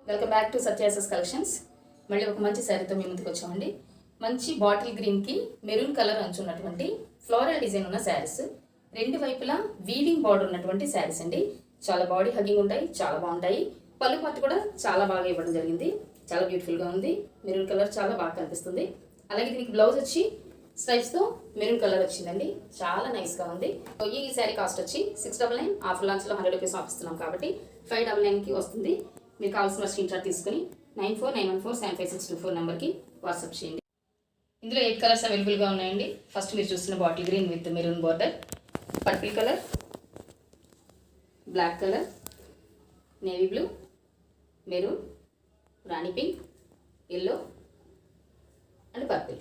Welcome back to Satya's collections. మళ్ళీ ఒక మంచి శారీతో మీ ముందుకు వచ్చామండి. మంచి బాటిల్ గ్రీన్కి మెరూన్ కలర్ అంచున్నటువంటి ఫ్లోరల్ డిజైన్ ఉన్న శారీస్, రెండు వైపులా వీవింగ్ బార్డర్ ఉన్నటువంటి శారీస్ అండి. చాలా బాడీ హగ్గింగ్ ఉంటాయి, చాలా బాగుంటాయి. పళ్ళు పట్టు కూడా చాలా బాగా ఇవ్వడం జరిగింది. చాలా బ్యూటిఫుల్గా ఉంది. మెరూన్ కలర్ చాలా బాగా కనిపిస్తుంది. అలాగే దీనికి బ్లౌజ్ వచ్చి స్ట్రైప్స్తో మెరూన్ కలర్ వచ్చిందండి. చాలా నైస్గా ఉంది. ఈ శారీ కాస్ట్ వచ్చి 699. ఆఫర్ లాంచ్లో 100 రూపీస్ ఆఫ్ ఇస్తున్నాం కాబట్టి 599కి వస్తుంది. మీరు కావాల్సిన స్క్రీన్ షాట్ తీసుకుని 9491475624 నెంబర్కి వాట్సాప్ చేయండి. ఇందులో 8 కలర్స్ అవైలబుల్గా ఉన్నాయండి. ఫస్ట్ మీరు చూస్తున్న bottle green with maroon border, purple colour, black colour, navy blue, maroon, rani pink, yellow and purple.